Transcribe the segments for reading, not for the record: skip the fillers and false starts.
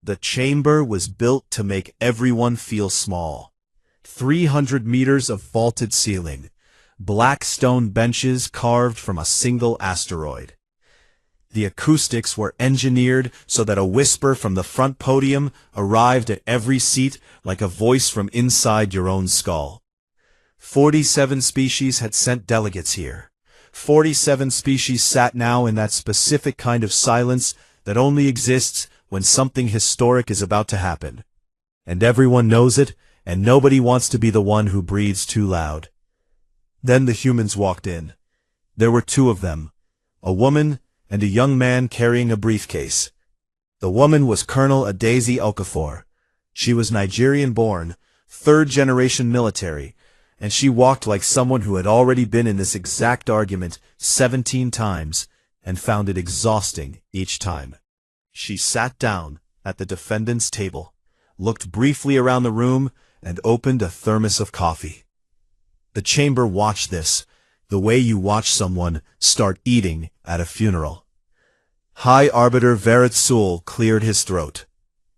The chamber was built to make everyone feel small. 300 meters of vaulted ceiling, black stone benches carved from a single asteroid. The acoustics were engineered so that a whisper from the front podium arrived at every seat like a voice from inside your own skull. 47 species had sent delegates here. 47 species sat now in that specific kind of silence that only exists when something historic is about to happen. And everyone knows it, and nobody wants to be the one who breathes too loud. Then the humans walked in. There were two of them, a woman and a young man carrying a briefcase. The woman was Colonel Adaeze Okafor. She was Nigerian-born, third-generation military, and she walked like someone who had already been in this exact argument 17 times and found it exhausting each time. She sat down at the defendant's table, looked briefly around the room, and opened a thermos of coffee. The chamber watched this, the way you watch someone start eating at a funeral. High Arbiter Verit Sul cleared his throat.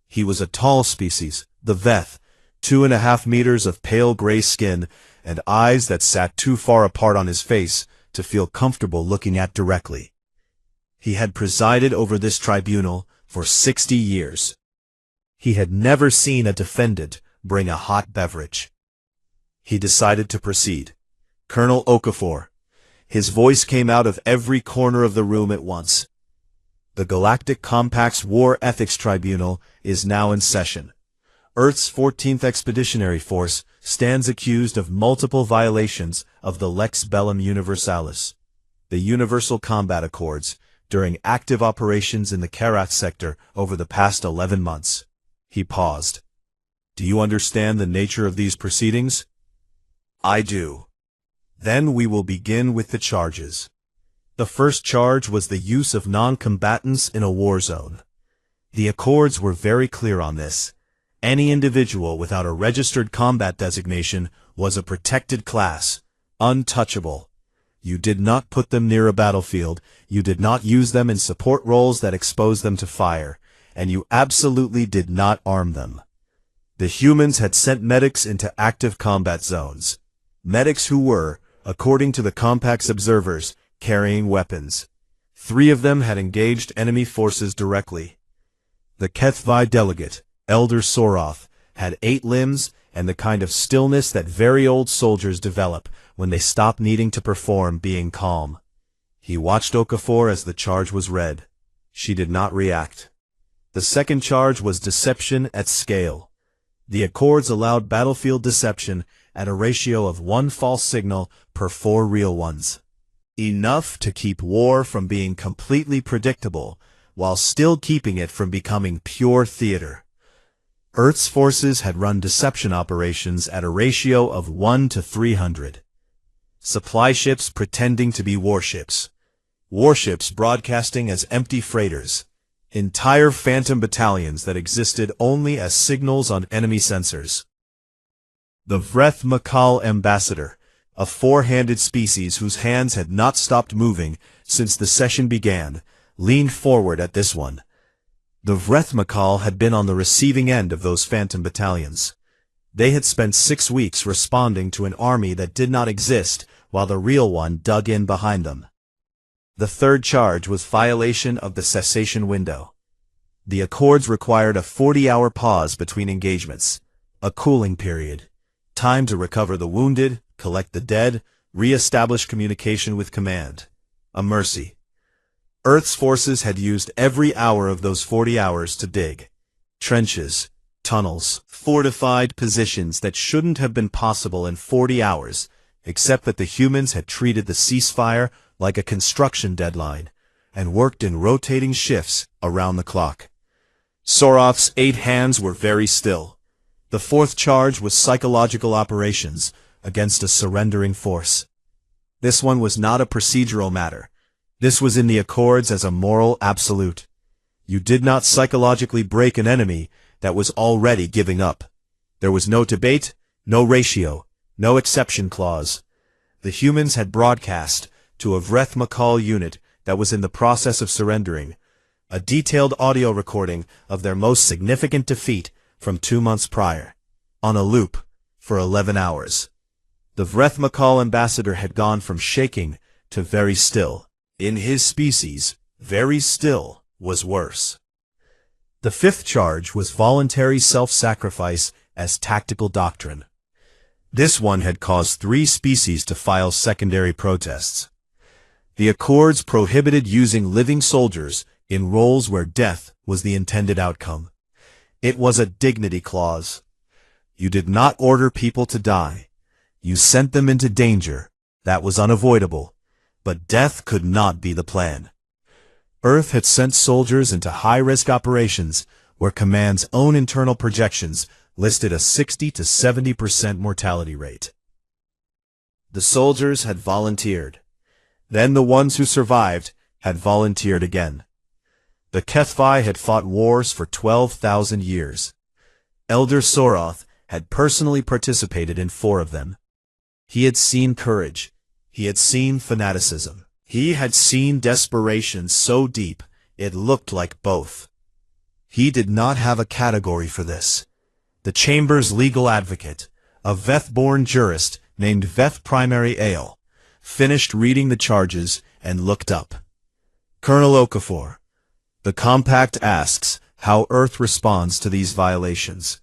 He was a tall species, the Veth, 2.5 meters of pale gray skin, and eyes that sat too far apart on his face to feel comfortable looking at directly. He had presided over this tribunal for 60 years. He had never seen a defendant bring a hot beverage. He decided to proceed. Colonel Okafor. His voice came out of every corner of the room at once. The Galactic Compact's War Ethics Tribunal is now in session. Earth's 14th Expeditionary Force stands accused of multiple violations of the Lex Bellum Universalis, the Universal Combat Accords, during active operations in the Karath sector over the past 11 months. He paused. Do you understand the nature of these proceedings? I do. Then we will begin with the charges. The first charge was the use of non-combatants in a war zone. The Accords were very clear on this. Any individual without a registered combat designation was a protected class, untouchable. You did not put them near a battlefield, you did not use them in support roles that exposed them to fire, and you absolutely did not arm them. The humans had sent medics into active combat zones. Medics who were, according to the Compact's observers, carrying weapons. 3 of them had engaged enemy forces directly. The Kethvi delegate, Elder Soroth, had 8 limbs and the kind of stillness that very old soldiers develop when they stop needing to perform being calm. He watched Okafor as the charge was read. She did not react. The second charge was deception at scale. The Accords allowed battlefield deception at a ratio of 1 false signal per 4 real ones. Enough to keep war from being completely predictable, while still keeping it from becoming pure theater. Earth's forces had run deception operations at a ratio of 1 to 300. Supply ships pretending to be warships. Warships broadcasting as empty freighters. Entire phantom battalions that existed only as signals on enemy sensors. The Vreth Makal ambassador, a 4-handed species whose hands had not stopped moving since the session began, leaned forward at this one. The Vreth Makal had been on the receiving end of those phantom battalions. They had spent 6 weeks responding to an army that did not exist while the real one dug in behind them. The third charge was violation of the cessation window. The Accords required a 40-hour pause between engagements, a cooling period, time to recover the wounded, collect the dead, re-establish communication with command, a mercy. Earth's forces had used every hour of those 40 hours to dig trenches, tunnels, fortified positions that shouldn't have been possible in 40 hours, except that the humans had treated the ceasefire like a construction deadline and worked in rotating shifts around the clock. Soroth's 8 hands were very still. The fourth charge was psychological operations against a surrendering force. This one was not a procedural matter. This was in the Accords as a moral absolute. You did not psychologically break an enemy that was already giving up. There was no debate, no ratio, no exception clause. The humans had broadcast to a Vreth Makal unit that was in the process of surrendering. a detailed audio recording of their most significant defeat from 2 months prior, on a loop for 11 hours. The Vrethmakal ambassador had gone from shaking to very still. In his species, very still was worse. The fifth charge was voluntary self-sacrifice as tactical doctrine. This one had caused 3 species to file secondary protests. The Accords prohibited using living soldiers in roles where death was the intended outcome. It was a dignity clause. You did not order people to die. You sent them into danger. That was unavoidable. But death could not be the plan. Earth had sent soldiers into high-risk operations where command's own internal projections listed a 60 to 70% mortality rate. The soldiers had volunteered. Then the ones who survived had volunteered again. The Kethvi had fought wars for 12,000 years. Elder Soroth had personally participated in 4 of them. He had seen courage. He had seen fanaticism. He had seen desperation so deep it looked like both. He did not have a category for this. The Chamber's legal advocate, a Veth-born jurist named Veth Primary Ale, finished reading the charges and looked up. Colonel Okafor, the compact asks how Earth responds to these violations.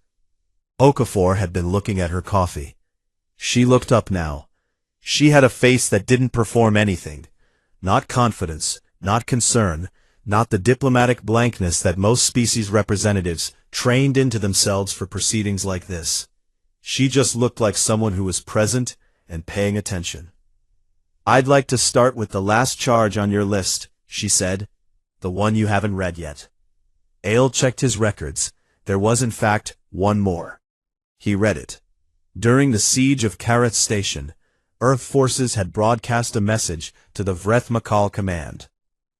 Okafor had been looking at her coffee. She looked up now. She had a face that didn't perform anything. Not confidence, not concern, not the diplomatic blankness that most species representatives trained into themselves for proceedings like this. She just looked like someone who was present and paying attention. "I'd like to start with the last charge on your list," she said. "The one you haven't read yet." Ale checked his records. There was in fact one more. He read it. During the siege of Karath Station, Earth forces had broadcast a message to the Vrethmakal command.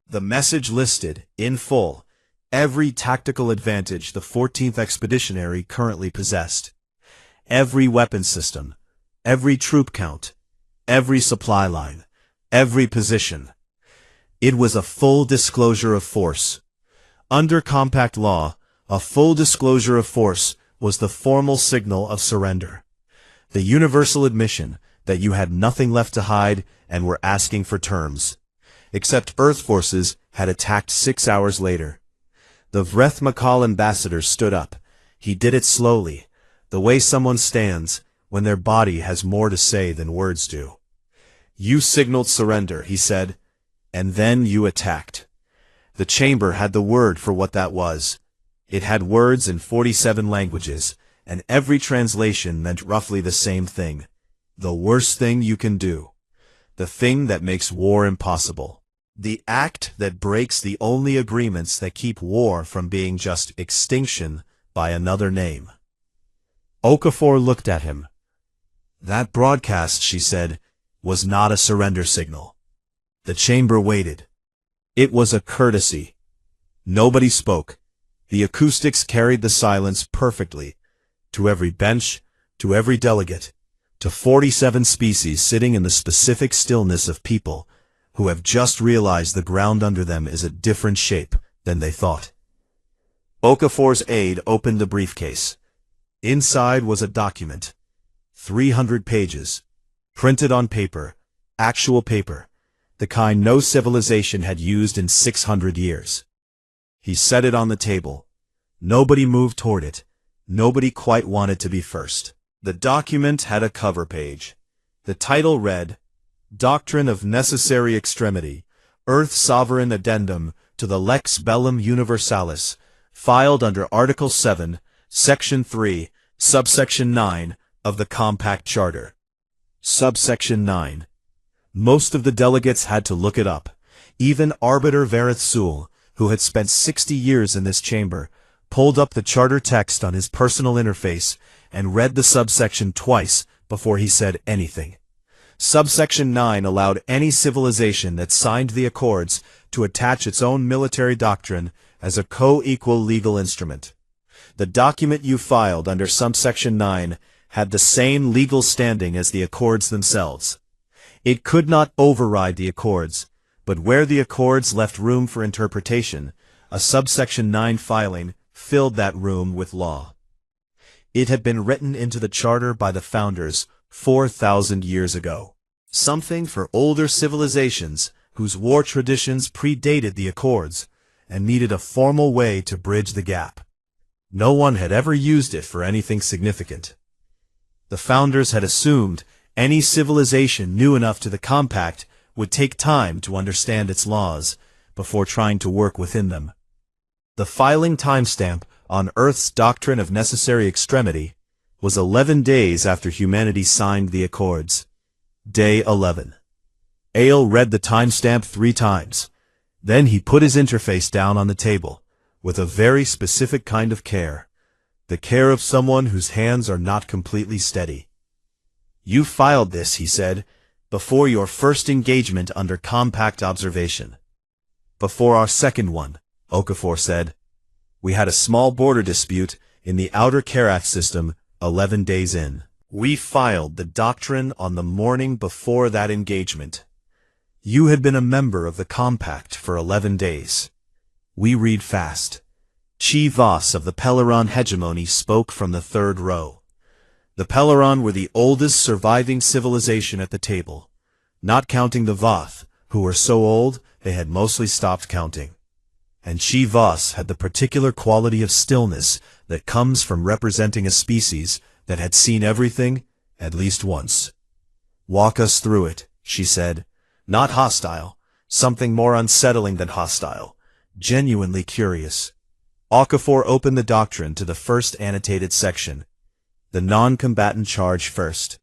The message listed, in full, every tactical advantage the 14th Expeditionary currently possessed. Every weapon system, every troop count, every supply line, every position. It was a full disclosure of force. Under compact law, a full disclosure of force was the formal signal of surrender. The universal admission that you had nothing left to hide and were asking for terms. Except Earth forces had attacked 6 hours later. The Vrethmakal ambassador stood up. He did it slowly, the way someone stands when their body has more to say than words do. "You signaled surrender," he said, "and then you attacked." The chamber had the word for what that was. It had words in 47 languages, and every translation meant roughly the same thing. The worst thing you can do. The thing that makes war impossible. The act that breaks the only agreements that keep war from being just extinction by another name. Okafor looked at him. "That broadcast," she said, "was not a surrender signal." The chamber waited. It was a courtesy. Nobody spoke. The acoustics carried the silence perfectly. To every bench, to every delegate, to 47 species sitting in the specific stillness of people who have just realized the ground under them is a different shape than they thought. Okafor's aide opened the briefcase. Inside was a document. 300 pages. Printed on paper. Actual paper. The kind no civilization had used in 600 years. He set it on the table. Nobody moved toward it. Nobody quite wanted to be first. The document had a cover page. The title read, "Doctrine of Necessary Extremity, Earth Sovereign Addendum to the Lex Bellum Universalis, filed under Article 7, Section 3, Subsection 9 of the Compact Charter." Subsection 9. Most of the delegates had to look it up. Even Arbiter Verith Sul, who had spent 60 years in this chamber, pulled up the charter text on his personal interface and read the subsection twice before he said anything. Subsection 9 allowed any civilization that signed the Accords to attach its own military doctrine as a co-equal legal instrument. The document you filed under subsection 9 had the same legal standing as the Accords themselves. It could not override the Accords, but where the Accords left room for interpretation, a subsection 9 filing, filled that room with law. It had been written into the charter by the founders 4,000 years ago. Something for older civilizations whose war traditions predated the Accords and needed a formal way to bridge the gap. No one had ever used it for anything significant. The founders had assumed any civilization new enough to the compact would take time to understand its laws before trying to work within them. The filing timestamp on Earth's doctrine of necessary extremity was 11 days after humanity signed the Accords. Day 11. Ale read the timestamp 3 times. Then he put his interface down on the table, with a very specific kind of care. The care of someone whose hands are not completely steady. "You filed this," he said, "before your first engagement under compact observation." "Before our second one," Okafor said. "We had a small border dispute in the outer Karath system 11 days in. We filed the doctrine on the morning before that engagement. You had been a member of the compact for 11 days. We read fast." Chi Voss of the Peleron hegemony spoke from the third row. The Peleron were the oldest surviving civilization at the table, not counting the Voth, who were so old they had mostly stopped counting. And Chi Voss had the particular quality of stillness that comes from representing a species that had seen everything at least once. "Walk us through it," she said. "Not hostile, something more unsettling than hostile, genuinely curious." Okafor opened the doctrine to the first annotated section. The non-combatant charge first.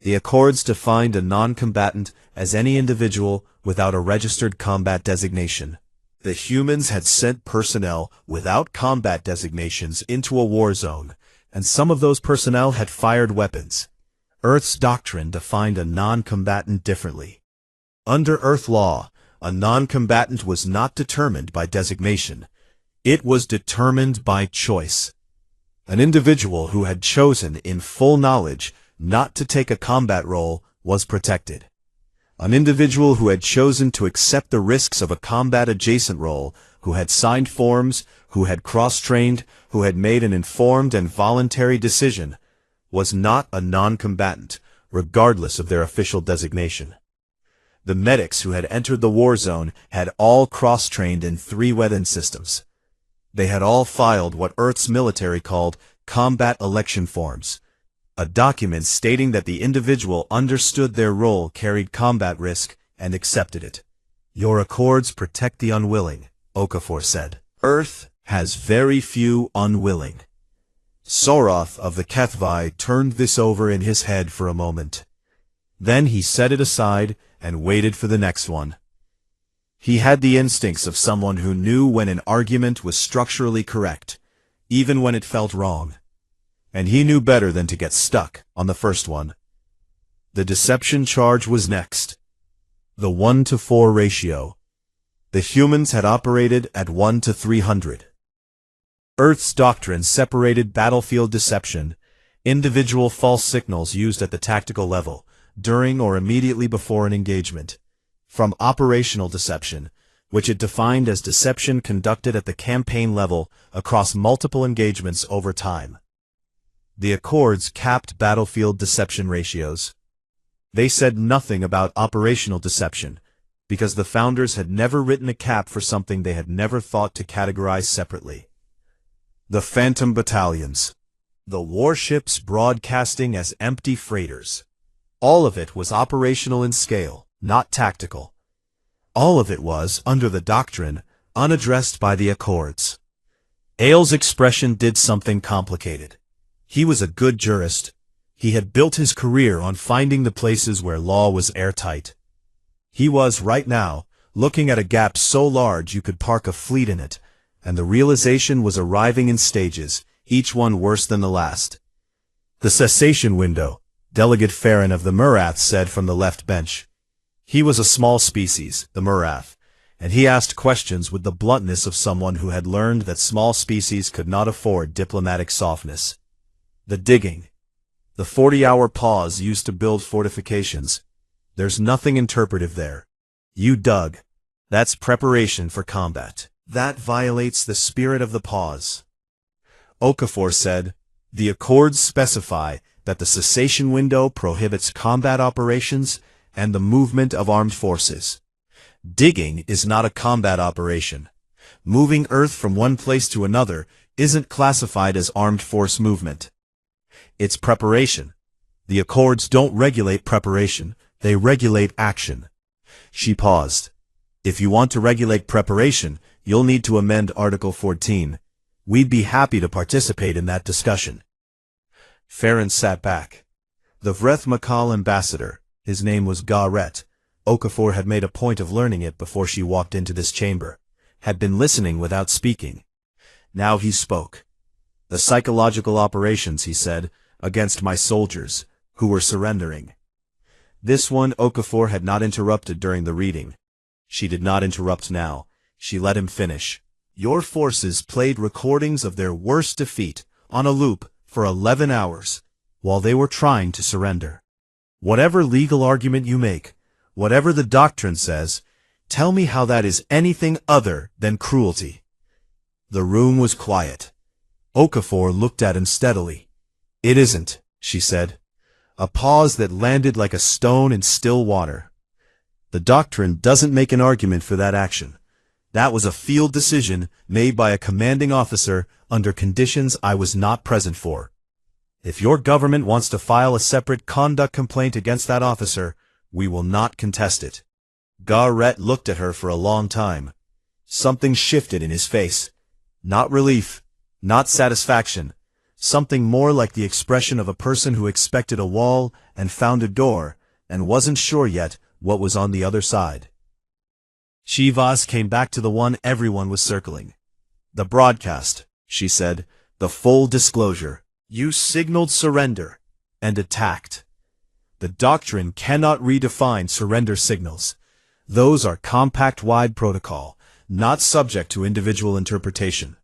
The Accords defined a non-combatant as any individual without a registered combat designation. The humans had sent personnel without combat designations into a war zone, and some of those personnel had fired weapons. Earth's doctrine defined a non-combatant differently. Under Earth law, a non-combatant was not determined by designation. It was determined by choice. An individual who had chosen in full knowledge not to take a combat role was protected. An individual who had chosen to accept the risks of a combat-adjacent role, who had signed forms, who had cross-trained, who had made an informed and voluntary decision, was not a non-combatant, regardless of their official designation. The medics who had entered the war zone had all cross-trained in 3 weapon systems. They had all filed what Earth's military called combat election forms, a document stating that the individual understood their role carried combat risk and accepted it. "Your Accords protect the unwilling," Okafor said. "Earth has very few unwilling." Soroth of the Kethvi turned this over in his head for a moment. Then he set it aside and waited for the next one. He had the instincts of someone who knew when an argument was structurally correct, even when it felt wrong. And he knew better than to get stuck on the first one. The deception charge was next. The 1-to-4 ratio. The humans had operated at 1 to 300. Earth's doctrine separated battlefield deception, individual false signals used at the tactical level, during or immediately before an engagement, from operational deception, which it defined as deception conducted at the campaign level across multiple engagements over time. The Accords capped battlefield deception ratios. They said nothing about operational deception, because the founders had never written a cap for something they had never thought to categorize separately. The Phantom Battalions. The warships broadcasting as empty freighters. All of it was operational in scale, not tactical. All of it was, under the doctrine, unaddressed by the Accords. Ale's expression did something complicated. He was a good jurist. He had built his career on finding the places where law was airtight. He was, right now, looking at a gap so large you could park a fleet in it, and the realization was arriving in stages, each one worse than the last. "The cessation window," Delegate Farron of the Murath said from the left bench. He was a small species, the Murath, and he asked questions with the bluntness of someone who had learned that small species could not afford diplomatic softness. "The digging. The 40-hour pause used to build fortifications. There's nothing interpretive there. You dug. That's preparation for combat. That violates the spirit of the pause. Okafor said, the accords specify that the cessation window prohibits combat operations and the movement of armed forces. Digging is not a combat operation. Moving Earth from one place to another isn't classified as armed force movement. It's preparation. The accords don't regulate preparation, they regulate action. She paused. If you want to regulate preparation, you'll need to amend Article 14. We'd be happy to participate in that discussion. Farron sat back. The Vreth Makal ambassador, his name was Ga-Ret, Okafor had made a point of learning it before she walked into this chamber, had been listening without speaking. Now he spoke. The psychological operations, he said, against my soldiers, who were surrendering. This one Okafor had not interrupted during the reading. She did not interrupt now. She let him finish. Your forces played recordings of their worst defeat on a loop for 11 hours, while they were trying to surrender. Whatever legal argument you make, whatever the doctrine says, tell me how that is anything other than cruelty. The room was quiet. Okafor looked at him steadily. It isn't, she said. A pause that landed like a stone in still water. The doctrine doesn't make an argument for that action. That was a field decision made by a commanding officer under conditions I was not present for. If your government wants to file a separate conduct complaint against that officer, we will not contest it. Ga-Ret looked at her for a long time. Something shifted in his face. Not relief, not satisfaction. Something more like the expression of a person who expected a wall and found a door, and wasn't sure yet what was on the other side. Shivas came back to the one everyone was circling. The broadcast, she said, the full disclosure. You signaled surrender and attacked. The doctrine cannot redefine surrender signals. Those are compact-wide protocol, not subject to individual interpretation.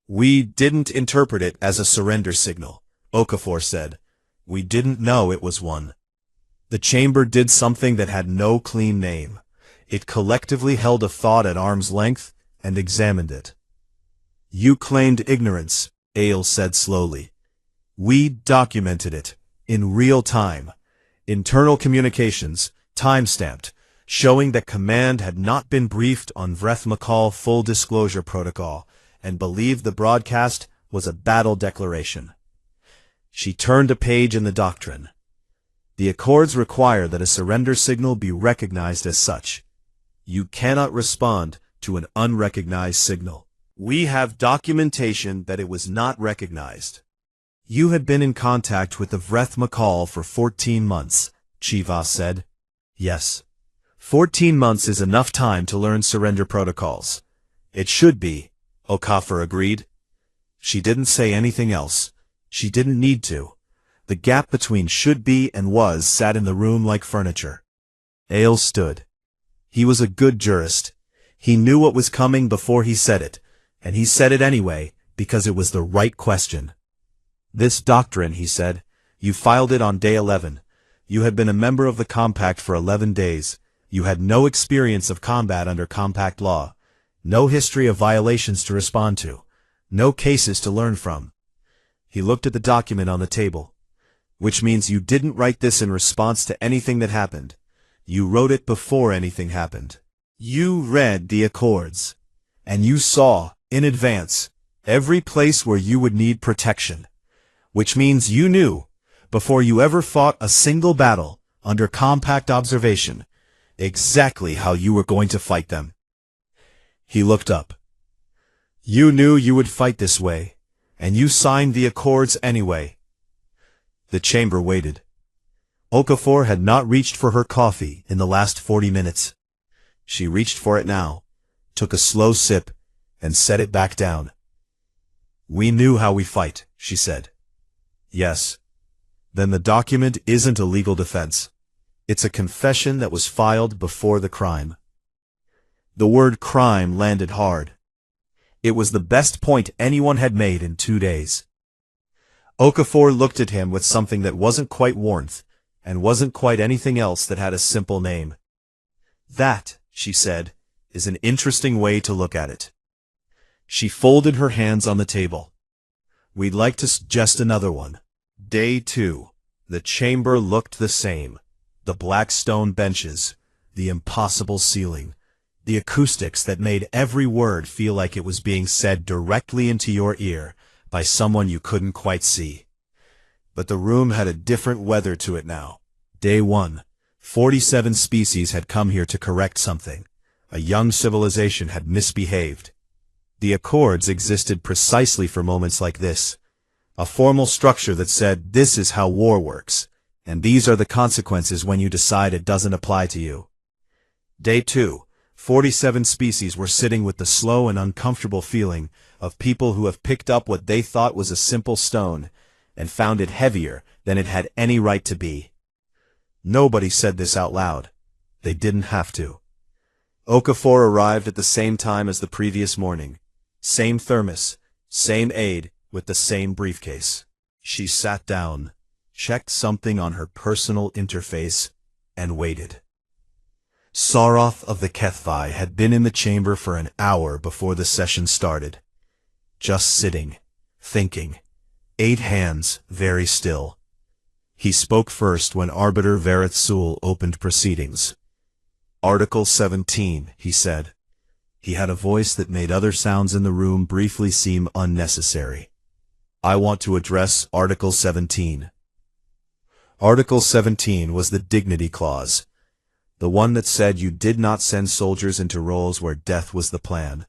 We didn't interpret it as a surrender signal, Okafor said. We didn't know it was one. The chamber did something that had no clean name. It collectively held a thought at arm's length and examined it. You claimed ignorance, Ale said slowly. We documented it, in real time. Internal communications, time-stamped, showing that command had not been briefed on Vreth Makal full disclosure protocol, and believed the broadcast was a battle declaration. She turned a page in the doctrine. The accords require that a surrender signal be recognized as such. You cannot respond to an unrecognized signal. We have documentation that it was not recognized. You had been in contact with the Vreth Makal for 14 months, Chivas said. Yes. 14 months is enough time to learn surrender protocols. It should be, Okafor agreed. She didn't say anything else. She didn't need to. The gap between should be and was sat in the room like furniture. Ale stood. He was a good jurist. He knew what was coming before he said it, and he said it anyway because it was the right question. This doctrine, he said, you filed it on day 11. You had been a member of the Compact for 11 days. You had no experience of combat under Compact law. No history of violations to respond to. No cases to learn from. He looked at the document on the table. Which means you didn't write this in response to anything that happened. You wrote it before anything happened. You read the accords. And you saw, in advance, every place where you would need protection. Which means you knew, before you ever fought a single battle, under Compact observation, exactly how you were going to fight them. He looked up. You knew you would fight this way, and you signed the accords anyway. The chamber waited. Okafor had not reached for her coffee in the last 40 minutes. She reached for it now, took a slow sip, and set it back down. We knew how we fight, she said. Yes. Then the document isn't a legal defense. It's a confession that was filed before the crime. The word crime landed hard. It was the best point anyone had made in 2 days. Okafor looked at him with something that wasn't quite warmth, and wasn't quite anything else that had a simple name. That, she said, is an interesting way to look at it. She folded her hands on the table. We'd like to suggest another one. Day 2. The chamber looked the same. The black stone benches, the impossible ceiling, the acoustics that made every word feel like it was being said directly into your ear by someone you couldn't quite see. But the room had a different weather to it now. Day 1. 47 species had come here to correct something. A young civilization had misbehaved. The Accords existed precisely for moments like this. A formal structure that said, this is how war works, and these are the consequences when you decide it doesn't apply to you. Day 2. 47 species were sitting with the slow and uncomfortable feeling of people who have picked up what they thought was a simple stone and found it heavier than it had any right to be. Nobody said this out loud. They didn't have to. Okafor arrived at the same time as the previous morning. Same thermos, same aid, with the same briefcase. She sat down, checked something on her personal interface, and waited. Saroth of the Kethvi had been in the chamber for an hour before the session started. Just sitting, thinking. 8 hands, very still. He spoke first when Arbiter Vareth Sul opened proceedings. Article 17, he said. He had a voice that made other sounds in the room briefly seem unnecessary. I want to address Article 17. Article 17 was the Dignity Clause, the one that said you did not send soldiers into roles where death was the plan,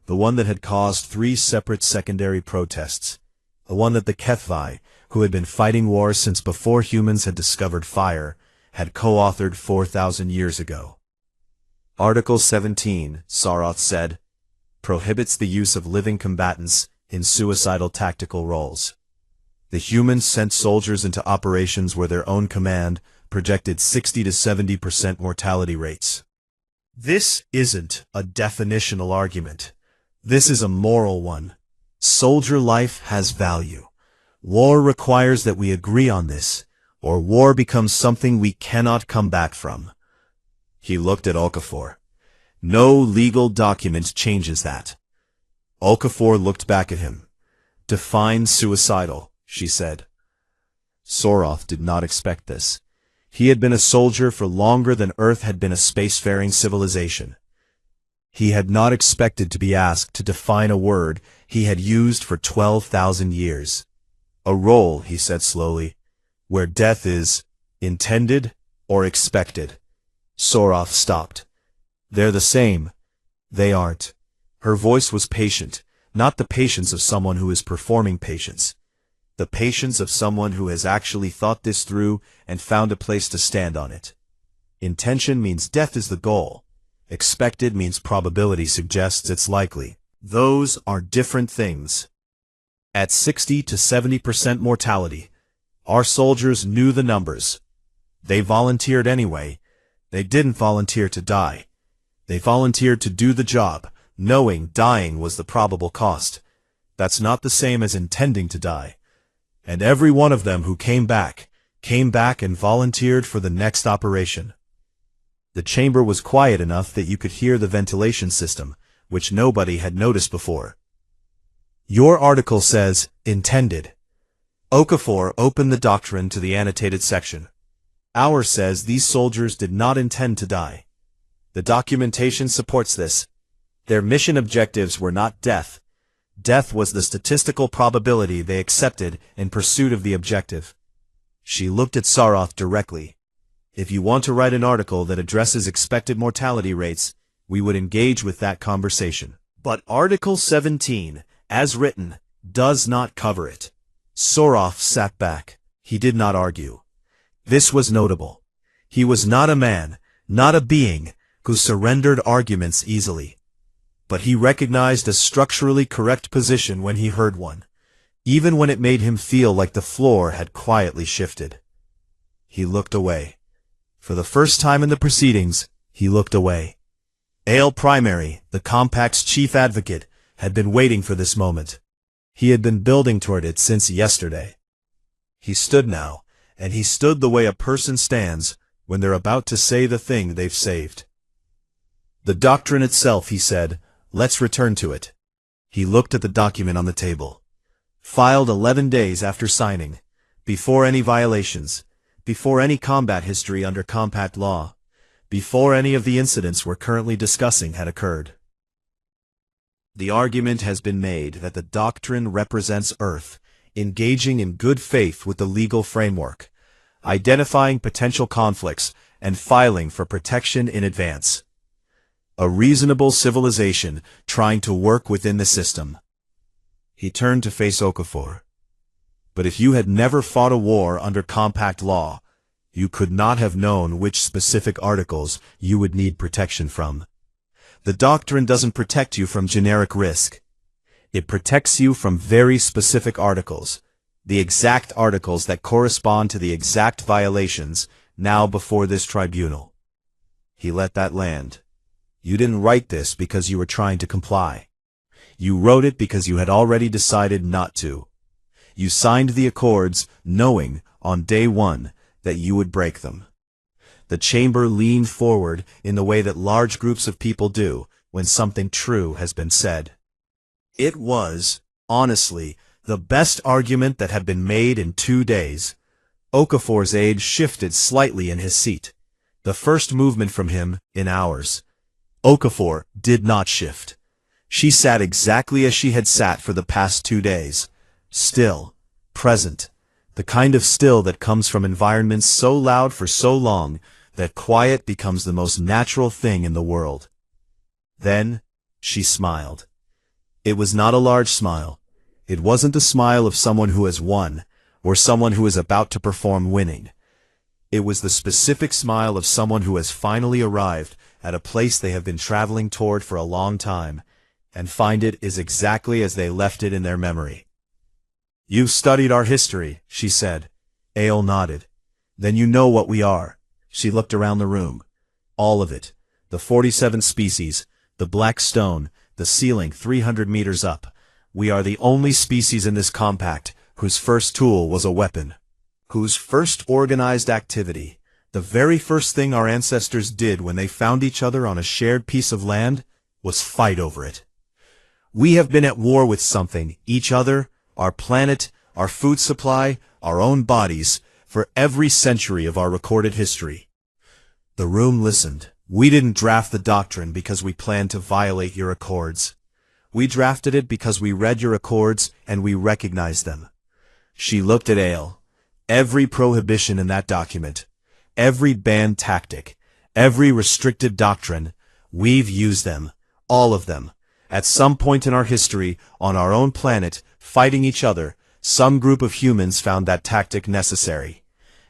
the one that had caused 3 separate secondary protests, the one that the Kethvi, who had been fighting wars since before humans had discovered fire, had co-authored 4,000 years ago. Article 17, Saroth said, prohibits the use of living combatants in suicidal tactical roles. The humans sent soldiers into operations where their own command projected 60 to 70% mortality rates. This isn't a definitional argument. This is a moral one. Soldier life has value. War requires that we agree on this, or war becomes something we cannot come back from. He looked at Okafor. No legal document changes that. Okafor looked back at him. Define suicidal, she said. Saroth did not expect this. He had been a soldier for longer than Earth had been a spacefaring civilization. He had not expected to be asked to define a word he had used for 12,000 years. A role, he said slowly, where death is intended or expected. Saroth stopped. They're the same. They aren't. Her voice was patient, not the patience of someone who is performing patience. The patience of someone who has actually thought this through and found a place to stand on it. Intention means death is the goal. Expected means probability suggests it's likely. Those are different things. At 60 to 70% mortality, our soldiers knew the numbers. They volunteered anyway. They didn't volunteer to die. They volunteered to do the job, knowing dying was the probable cost. That's not the same as intending to die. And every one of them who came back and volunteered for the next operation. The chamber was quiet enough that you could hear the ventilation system, which nobody had noticed before. Your article says, intended. Okafor opened the doctrine to the annotated section. Ours says these soldiers did not intend to die. The documentation supports this. Their mission objectives were not death. Death was the statistical probability they accepted in pursuit of the objective. She looked at Saroth directly. If you want to write an article that addresses expected mortality rates, we would engage with that conversation. But Article 17, as written, does not cover it. Saroth sat back. He did not argue. This was notable. He was not a man, not a being, who surrendered arguments easily. But he recognized a structurally correct position when he heard one, even when it made him feel like the floor had quietly shifted. He looked away. For the first time in the proceedings, he looked away. Ale Primary, the Compact's chief advocate, had been waiting for this moment. He had been building toward it since yesterday. He stood now, and he stood the way a person stands when they're about to say the thing they've saved. The doctrine itself, he said. Let's return to it. He looked at the document on the table. Filed 11 days after signing. Before any violations. Before any combat history under compact law. Before any of the incidents we're currently discussing had occurred. The argument has been made that the doctrine represents Earth, engaging in good faith with the legal framework, identifying potential conflicts, and filing for protection in advance. A reasonable civilization trying to work within the system. He turned to face Okafor. But if you had never fought a war under compact law, you could not have known which specific articles you would need protection from. The doctrine doesn't protect you from generic risk. It protects you from very specific articles, the exact articles that correspond to the exact violations now before this tribunal. He let that land. You didn't write this because you were trying to comply. You wrote it because you had already decided not to. You signed the accords knowing, on day one, that you would break them. The chamber leaned forward in the way that large groups of people do when something true has been said. It was, honestly, the best argument that had been made in 2 days. Okafor's age shifted slightly in his seat, the first movement from him in hours. Okafor did not shift. She sat exactly as she had sat for the past 2 days, still, present, the kind of still that comes from environments so loud for so long that quiet becomes the most natural thing in the world. Then, she smiled. It was not a large smile. It wasn't the smile of someone who has won, or someone who is about to perform winning. It was the specific smile of someone who has finally arrived at a place they have been traveling toward for a long time, and find it is exactly as they left it in their memory. You've studied our history, she said. Ael nodded. Then you know what we are. She looked around the room. All of it. The 47 species, the black stone, the ceiling 300 meters up. We are the only species in this compact whose first tool was a weapon. Whose first organized activity, the very first thing our ancestors did when they found each other on a shared piece of land, was fight over it. We have been at war with something, each other, our planet, our food supply, our own bodies, for every century of our recorded history. The room listened. We didn't draft the doctrine because we planned to violate your accords. We drafted it because we read your accords and we recognized them. She looked at Ael. Every prohibition in that document, every banned tactic, every restricted doctrine, we've used them, all of them. At some point in our history, on our own planet, fighting each other, some group of humans found that tactic necessary.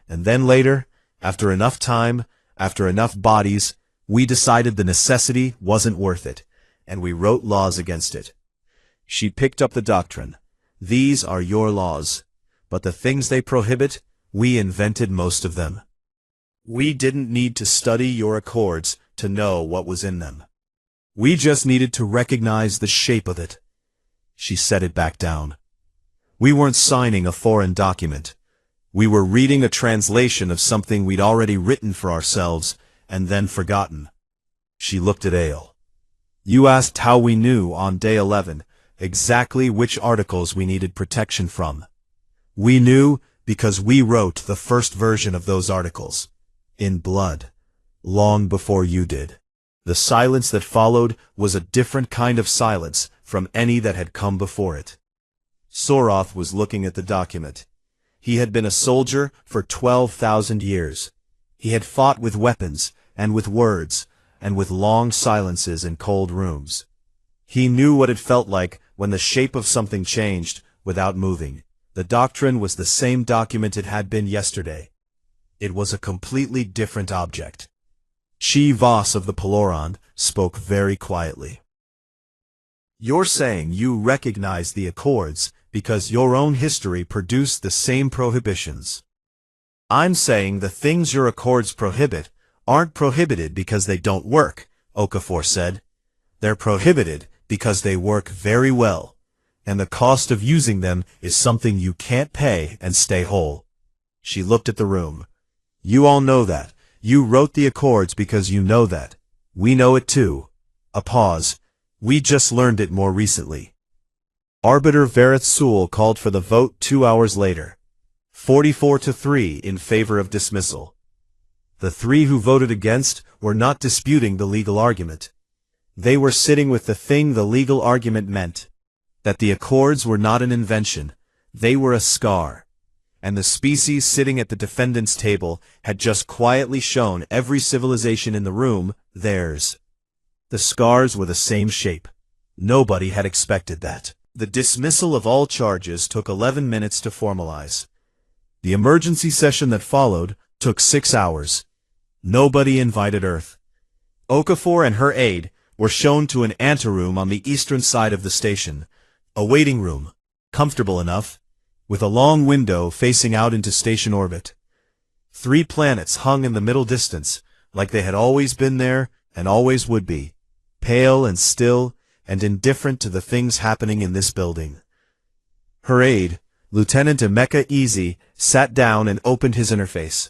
And then later, after enough time, after enough bodies, we decided the necessity wasn't worth it, and we wrote laws against it. She picked up the doctrine. These are your laws. But the things they prohibit, we invented most of them. We didn't need to study your accords to know what was in them. We just needed to recognize the shape of it. She set it back down. We weren't signing a foreign document. We were reading a translation of something we'd already written for ourselves and then forgotten. She looked at Ael. You asked how we knew on day 11 exactly which articles we needed protection from. We knew because we wrote the first version of those articles, in blood, long before you did. The silence that followed was a different kind of silence from any that had come before it. Soroth was looking at the document. He had been a soldier for 12,000 years. He had fought with weapons, and with words, and with long silences in cold rooms. He knew what it felt like when the shape of something changed without moving. The doctrine was the same document it had been yesterday. It was a completely different object. Chi Voss of the Peloron spoke very quietly. You're saying you recognize the accords because your own history produced the same prohibitions. I'm saying the things your accords prohibit aren't prohibited because they don't work, Okafor said. They're prohibited because they work very well, and the cost of using them is something you can't pay and stay whole. She looked at the room. You all know that. You wrote the accords because you know that. We know it too. A pause. We just learned it more recently. Arbiter Verith Sewell called for the vote 2 hours later. 44-3 in favor of dismissal. The three who voted against were not disputing the legal argument. They were sitting with the thing the legal argument meant. That the Accords were not an invention. They were a scar. And the species sitting at the defendant's table had just quietly shown every civilization in the room theirs. The scars were the same shape. Nobody had expected that. The dismissal of all charges took 11 minutes to formalize. The emergency session that followed took 6 hours. Nobody invited Earth. Okafor and her aide were shown to an anteroom on the eastern side of the station, a waiting room, comfortable enough, with a long window facing out into station orbit. 3 planets hung in the middle distance, like they had always been there and always would be, pale and still and indifferent to the things happening in this building. Her aide, Lieutenant Emeka Easy, sat down and opened his interface.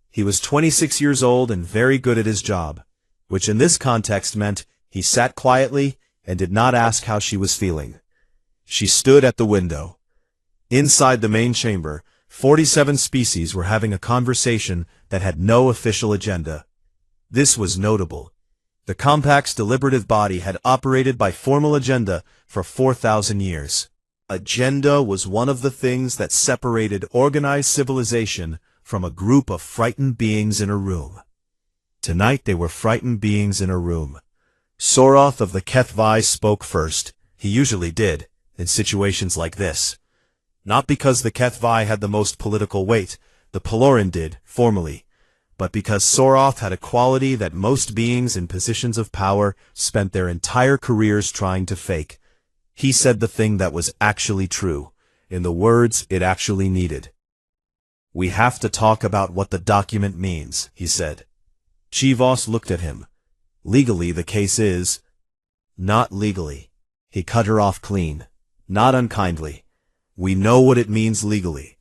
He was 26 years old and very good at his job, which in this context meant he sat quietly and did not ask how she was feeling. She stood at the window. Inside the main chamber, 47 species were having a conversation that had no official agenda. This was notable. The Compact's deliberative body had operated by formal agenda for 4,000 years. Agenda was one of the things that separated organized civilization from a group of frightened beings in a room. Tonight they were frightened beings in a room. Soroth of the Kethvi spoke first. He usually did, in situations like this. Not because the Kethvi had the most political weight, the Peloran did, formally, but because Soroth had a quality that most beings in positions of power spent their entire careers trying to fake. He said the thing that was actually true, in the words it actually needed. "We have to talk about what the document means," he said. Chivos looked at him. "Legally the case is—" "Not legally." He cut her off clean. "Not unkindly. We know what it means legally.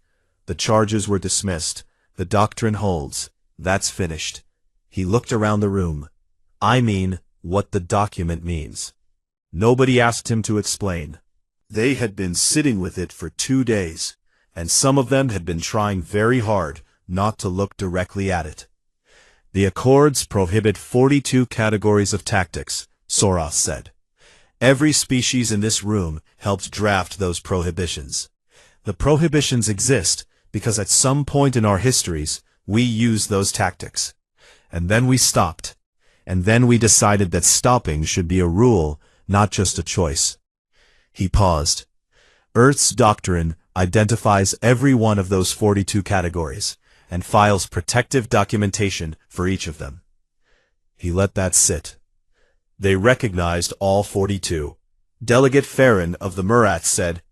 The charges were dismissed. The doctrine holds. That's finished." He looked around the room. "I mean, what the document means." Nobody asked him to explain. They had been sitting with it for 2 days, and some of them had been trying very hard not to look directly at it. "The Accords prohibit 42 categories of tactics," Soroth said. "Every species in this room helped draft those prohibitions. The prohibitions exist because at some point in our histories, we used those tactics. And then we stopped. And then we decided that stopping should be a rule, not just a choice." He paused. "Earth's doctrine identifies every one of those 42 categories, and files protective documentation for each of them." He let that sit. They recognized all 42. Delegate Farron of the Murats said,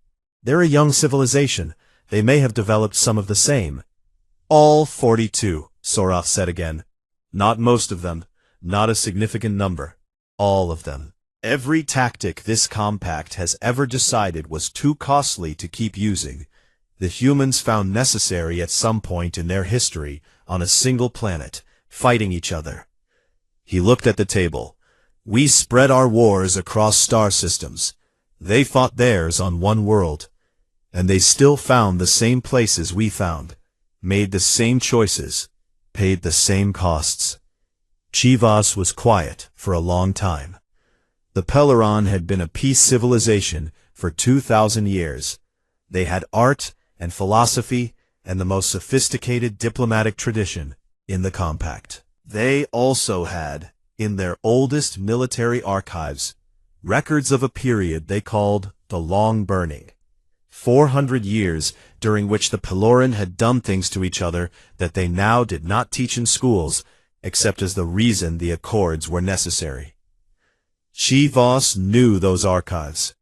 "They're a young civilization. They may have developed some of the same." "All 42, Soroth said again. "Not most of them, not a significant number. All of them. Every tactic this compact has ever decided was too costly to keep using. The humans found necessary at some point in their history on a single planet, fighting each other." He looked at the table. "We spread our wars across star systems. They fought theirs on one world. And they still found the same places we found, made the same choices, paid the same costs." Chivas was quiet for a long time. The Peloran had been a peace civilization for 2,000 years. They had art and philosophy and the most sophisticated diplomatic tradition in the Compact. They also had, in their oldest military archives, records of a period they called the Long Burning. 400 years during which the Peloran had done things to each other that they now did not teach in schools, except as the reason the Accords were necessary. Chivas knew those archives.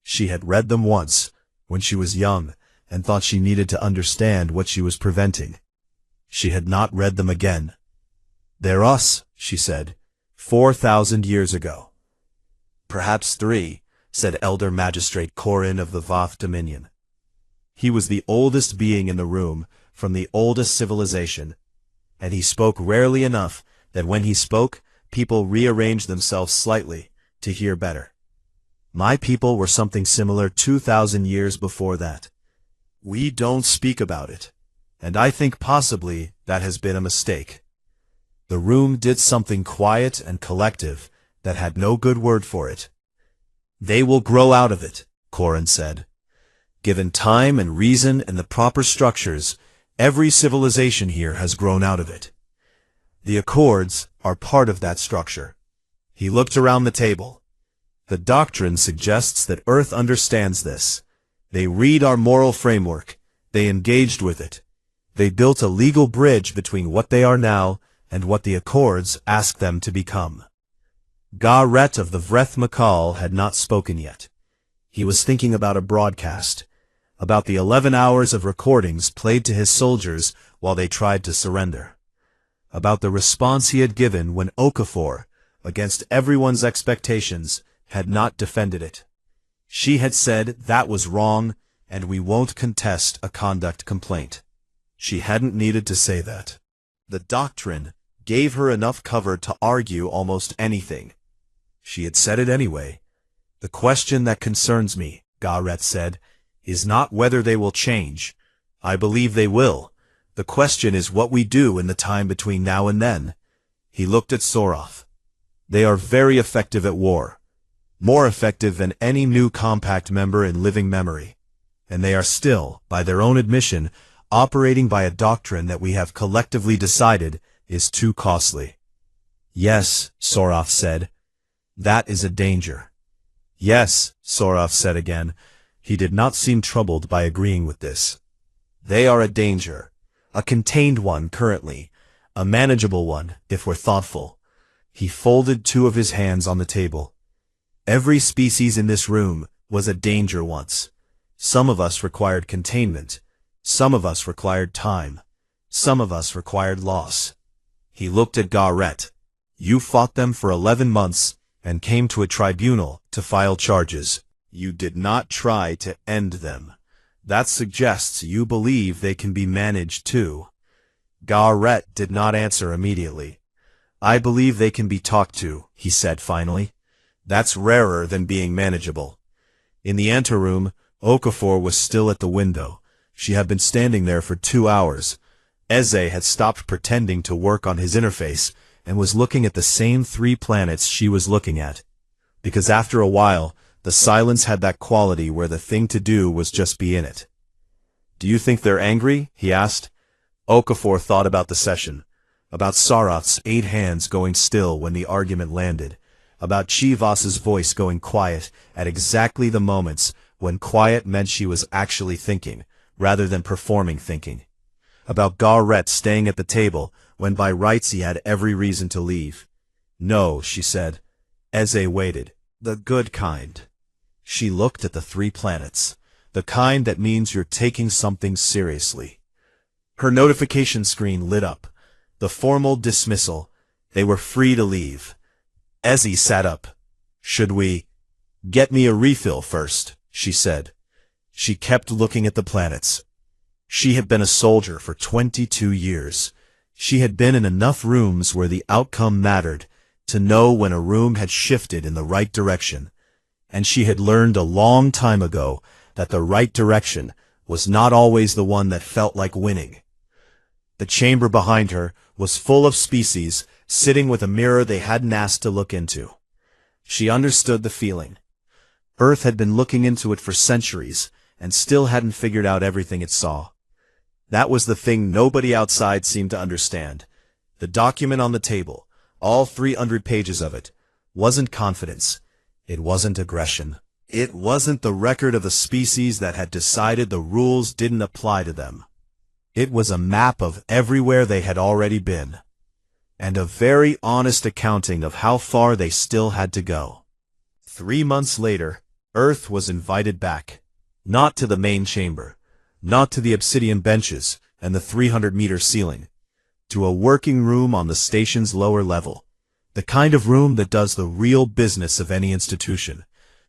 She had read them once, when she was young, and thought she needed to understand what she was preventing. She had not read them again. "They're us," she said, 4,000 years ago. "Perhaps 3, said Elder Magistrate Corin of the Voth Dominion. He was the oldest being in the room, from the oldest civilization, and he spoke rarely enough that when he spoke, people rearranged themselves slightly to hear better. My people were something similar 2,000 years before that. We don't speak about it, and I think possibly that has been a mistake. The room did something quiet and collective that had no good word for it. They will grow out of it, Corin said. Given time and reason and the proper structures, every civilization here has grown out of it. The Accords are part of that structure. He looked around the table. The doctrine suggests that Earth understands this. They read our moral framework. They engaged with it. They built a legal bridge between what they are now and what the Accords ask them to become. Garret of the Vreth Makal had not spoken yet. He was thinking about a broadcast, about the 11 hours of recordings played to his soldiers while they tried to surrender, about the response he had given when Okafor, against everyone's expectations, had not defended it. She had said that was wrong, and we won't contest a conduct complaint. She hadn't needed to say that. The doctrine gave her enough cover to argue almost anything. She had said it anyway. The question that concerns me, Garret said, is not whether they will change. I believe they will. The question is what we do in the time between now and then. He looked at Soroth. They are very effective at war. More effective than any new compact member in living memory. And they are still, by their own admission, operating by a doctrine that we have collectively decided is too costly. Yes, Soroth said. That is a danger. Yes, Soroth said again. He did not seem troubled by agreeing with this. They are a danger. A contained one currently. A manageable one, if we're thoughtful. He folded two of his hands on the table. Every species in this room was a danger once. Some of us required containment. Some of us required time. Some of us required loss. He looked at Garret. You fought them for 11 months and came to a tribunal to file charges. You did not try to end them. That suggests you believe they can be managed too. Garret did not answer immediately. I believe they can be talked to, he said finally. That's rarer than being manageable. In the anteroom, Okafor was still at the window. She had been standing there for 2 hours. Eze had stopped pretending to work on his interface and was looking at the same 3 planets she was looking at. Because after a while, the silence had that quality where the thing to do was just be in it. Do you think they're angry? He asked. Okafor thought about the session, about Soroth's 8 hands going still when the argument landed, about Chivas's voice going quiet at exactly the moments when quiet meant she was actually thinking, rather than performing thinking, about Garret staying at the table when by rights he had every reason to leave. No, she said. Eze waited. The good kind. She looked at the 3 planets, the kind that means you're taking something seriously. Her notification screen lit up. The formal dismissal. They were free to leave. Eze sat up. Should we? Get me a refill first, she said. She kept looking at the planets. She had been a soldier for 22 years. She had been in enough rooms where the outcome mattered to know when a room had shifted in the right direction. And she had learned a long time ago that the right direction was not always the one that felt like winning. The chamber behind her was full of species sitting with a mirror they hadn't asked to look into. She understood the feeling. Earth had been looking into it for centuries and still hadn't figured out everything it saw. That was the thing nobody outside seemed to understand. The document on the table, all 300 pages of it, wasn't confidence. It wasn't aggression. It wasn't the record of a species that had decided the rules didn't apply to them. It was a map of everywhere they had already been, and a very honest accounting of how far they still had to go. 3 months later, Earth was invited back. Not to the main chamber, not to the obsidian benches and the 300-meter ceiling, to a working room on the station's lower level, the kind of room that does the real business of any institution,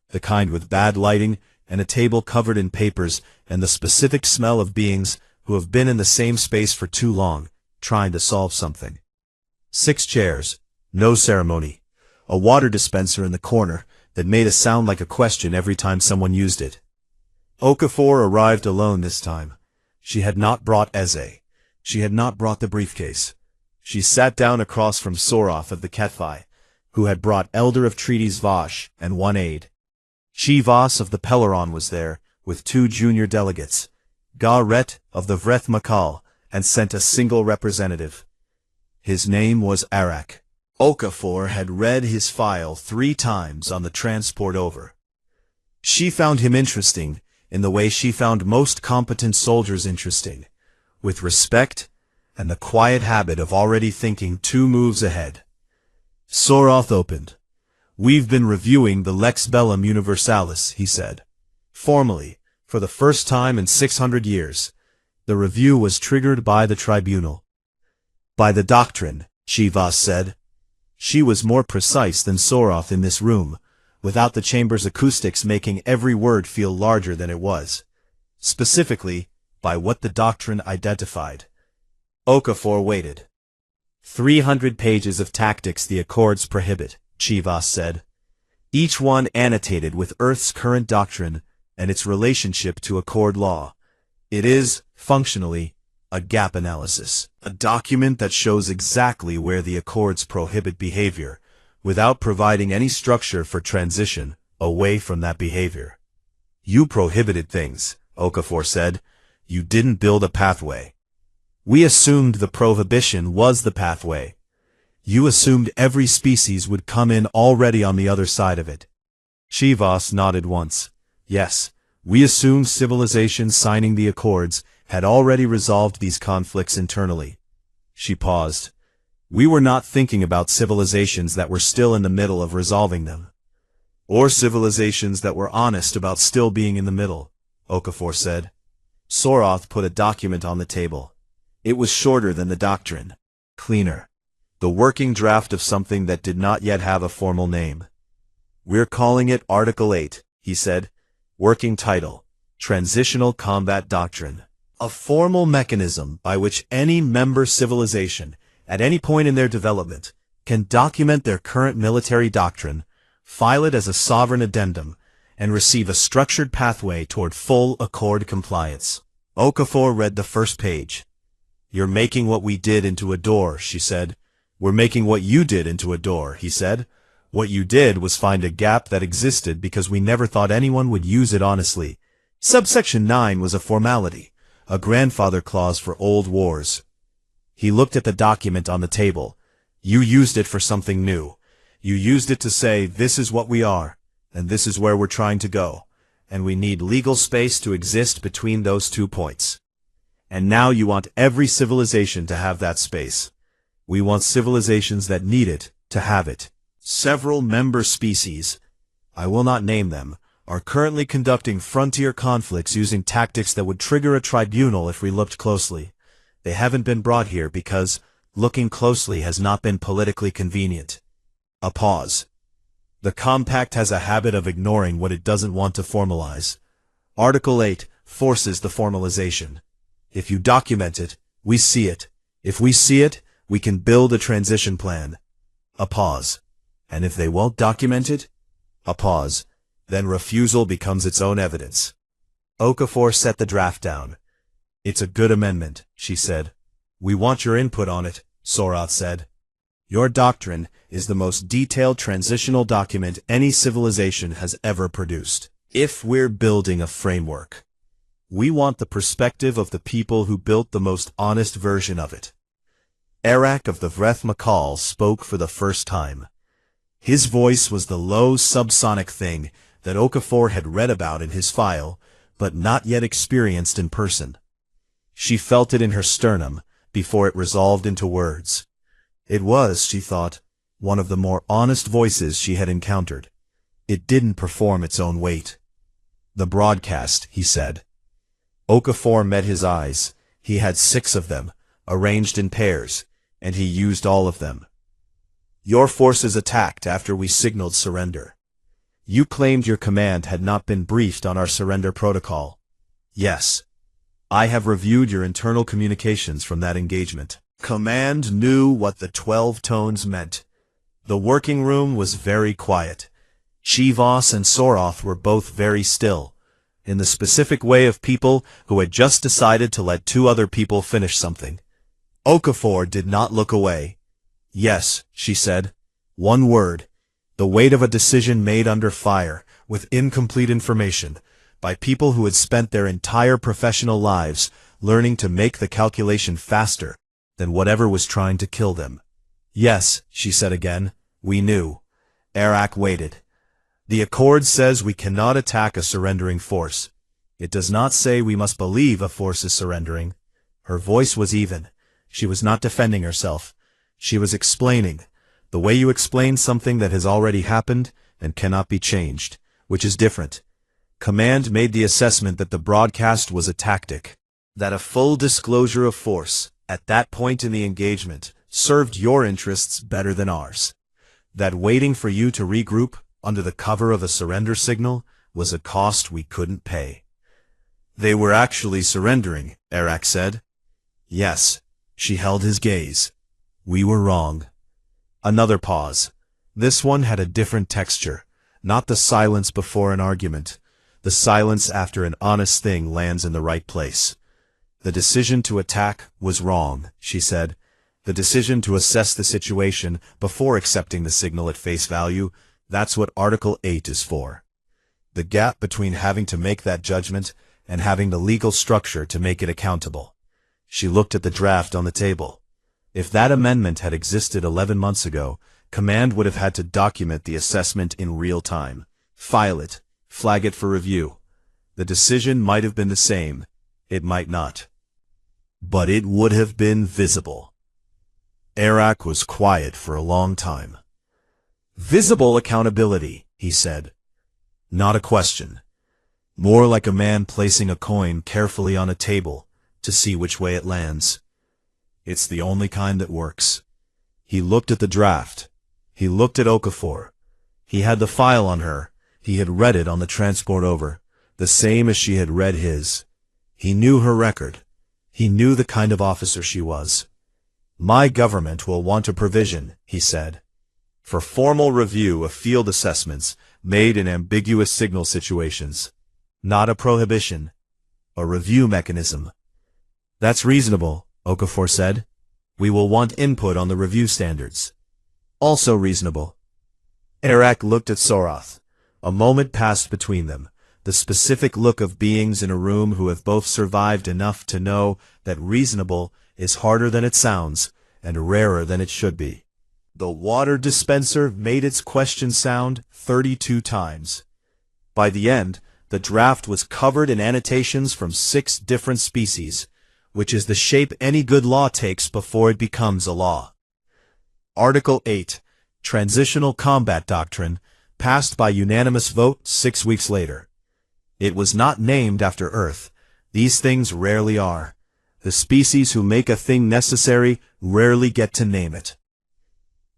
the kind with bad lighting and a table covered in papers and the specific smell of beings who have been in the same space for too long, trying to solve something. 6 chairs, No ceremony. A water dispenser in the corner that made a sound like a question every time someone used it. Okafor arrived alone this time. She had not brought Eze. She had not brought the briefcase. She sat down across from Soroth of the Ketfi, who had brought Elder of Treaties Vosh and one aide. Chivas of the Peleron was there, with 2 junior delegates. Ga-Ret of the Vreth Makal, and sent a single representative. His name was Arak. Okafor had read his file 3 times on the transport over. She found him interesting, in the way she found most competent soldiers interesting, with respect and the quiet habit of already thinking 2 moves ahead. Soroth opened. "We've been reviewing the Lex Bellum Universalis," he said. Formally, for the first time in 600 years, the review was triggered by the tribunal. "By the doctrine," Chivas said. She was more precise than Soroth in this room, without the chamber's acoustics making every word feel larger than it was. Specifically, by what the doctrine identified. Okafor waited. 300 pages of tactics the Accords prohibit, Chivas said. Each one annotated with Earth's current doctrine and its relationship to Accord law. It is, functionally, a gap analysis. A document that shows exactly where the Accords prohibit behavior, without providing any structure for transition away from that behavior. "You prohibited things," Okafor said. "You didn't build a pathway. We assumed the prohibition was the pathway. You assumed every species would come in already on the other side of it." Chivas nodded once. "Yes, we assumed civilizations signing the Accords had already resolved these conflicts internally." She paused. "We were not thinking about civilizations that were still in the middle of resolving them. Or civilizations that were honest about still being in the middle," Okafor said. Soroth put a document on the table. It was shorter than the doctrine. Cleaner. The working draft of something that did not yet have a formal name. "We're calling it Article 8, he said. "Working title, Transitional Combat Doctrine. A formal mechanism by which any member civilization, at any point in their development, can document their current military doctrine, file it as a sovereign addendum, and receive a structured pathway toward full Accord compliance." Okafor read the first page. "You're making what we did into a door," she said. "We're making what you did into a door," he said. "What you did was find a gap that existed because we never thought anyone would use it honestly. Subsection 9 was a formality, a grandfather clause for old wars." He looked at the document on the table. "You used it for something new. You used it to say, this is what we are, and this is where we're trying to go, and we need legal space to exist between those 2 points. And now you want every civilization to have that space. We want civilizations that need it, to have it. Several member species, I will not name them, are currently conducting frontier conflicts using tactics that would trigger a tribunal if we looked closely. They haven't been brought here because looking closely has not been politically convenient." A pause. "The compact has a habit of ignoring what it doesn't want to formalize. Article 8 forces the formalization. If you document it, we see it. If we see it, we can build a transition plan." A pause. "And if they won't document it?" A pause. "Then refusal becomes its own evidence." Okafor set the draft down. "It's a good amendment," she said. "We want your input on it," Soroth said. "Your doctrine is the most detailed transitional document any civilization has ever produced. If we're building a framework, we want the perspective of the people who built the most honest version of it." Arak of the Vreth Makal spoke for the first time. His voice was the low subsonic thing that Okafor had read about in his file, but not yet experienced in person. She felt it in her sternum before it resolved into words. It was, she thought, one of the more honest voices she had encountered. It didn't perform its own weight. "The broadcast," he said. Okafor met his eyes. He had 6 of them, arranged in pairs, and he used all of them. "Your forces attacked after we signaled surrender. You claimed your command had not been briefed on our surrender protocol." "Yes. I have reviewed your internal communications from that engagement. Command knew what the 12 tones meant. The working room was very quiet. Chivas and Soroth were both very still, in the specific way of people who had just decided to let two other people finish something. Okafor did not look away. Yes, she said. One word. The weight of a decision made under fire, with incomplete information, by people who had spent their entire professional lives learning to make the calculation faster than whatever was trying to kill them. Yes, she said again. We knew. Arak waited. The Accord says we cannot attack a surrendering force. It does not say we must believe a force is surrendering. Her voice was even. She was not defending herself. She was explaining, the way you explain something that has already happened and cannot be changed, which is different. Command made the assessment that the broadcast was a tactic, that a full disclosure of force, at that point in the engagement, served your interests better than ours. That waiting for you to regroup, under the cover of a surrender signal, was a cost we couldn't pay. They were actually surrendering, Arak said. Yes. She held his gaze. We were wrong. Another pause. This one had a different texture, not the silence before an argument. The silence after an honest thing lands in the right place. The decision to attack was wrong, she said. The decision to assess the situation before accepting the signal at face value, that's what Article 8 is for. The gap between having to make that judgment and having the legal structure to make it accountable. She looked at the draft on the table. If that amendment had existed 11 months ago, Command would have had to document the assessment in real time, file it, flag it for review. The decision might have been the same. It might not. But it would have been visible. Arak was quiet for a long time. Visible accountability, he said. Not a question. More like a man placing a coin carefully on a table to see which way it lands. It's the only kind that works. He looked at the draft. He looked at Okafor. He had the file on her. He had read it on the transport over, the same as she had read his. He knew her record. He knew the kind of officer she was. My government will want a provision, he said, for formal review of field assessments made in ambiguous signal situations. Not a prohibition. A review mechanism. That's reasonable, Okafor said. We will want input on the review standards. Also reasonable. Arak looked at Soroth. A moment passed between them, the specific look of beings in a room who have both survived enough to know that reasonable is harder than it sounds and rarer than it should be. The water dispenser made its question sound 32 times. By the end, the draft was covered in annotations from 6 different species, which is the shape any good law takes before it becomes a law. Article 8, Transitional Combat Doctrine, passed by unanimous vote 6 weeks later. It was not named after Earth. These things rarely are. The species who make a thing necessary rarely get to name it.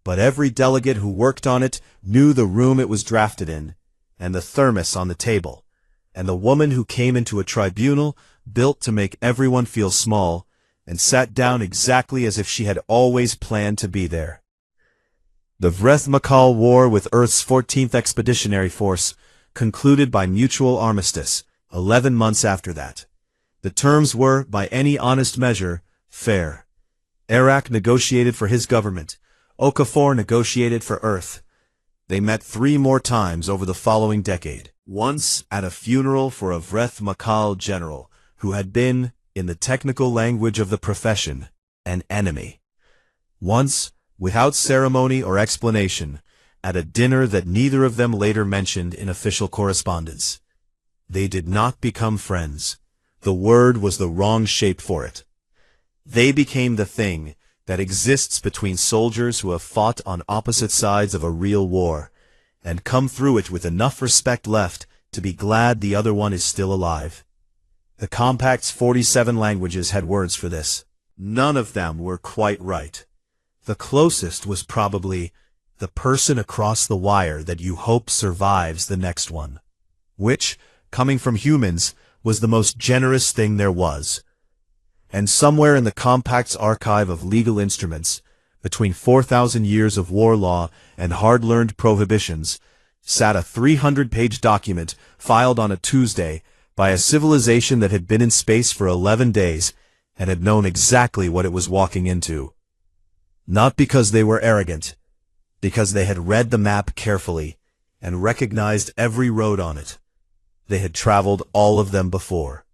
But every delegate who worked on it knew the room it was drafted in, and the thermos on the table, and the woman who came into a tribunal built to make everyone feel small, and sat down exactly as if she had always planned to be there. The Vreth-Makal War with Earth's 14th Expeditionary Force concluded by mutual armistice 11 months after that. The terms were, by any honest measure, fair. Arak negotiated for his government. Okafor negotiated for Earth. They met 3 more times over the following decade. Once at a funeral for a Vreth-Makal general who had been, in the technical language of the profession, an enemy. Once, without ceremony or explanation, at a dinner that neither of them later mentioned in official correspondence. They did not become friends. The word was the wrong shape for it. They became the thing that exists between soldiers who have fought on opposite sides of a real war, and come through it with enough respect left to be glad the other one is still alive. The Compact's 47 languages had words for this. None of them were quite right. The closest was probably the person across the wire that you hope survives the next one, which, coming from humans, was the most generous thing there was. And somewhere in the Compact's archive of legal instruments, Between 4,000 years of war law and hard-learned prohibitions, sat a 300-page document filed on a Tuesday by a civilization that had been in space for 11 days and had known exactly what it was walking into. Not because they were arrogant, because they had read the map carefully and recognized every road on it. They had traveled all of them before.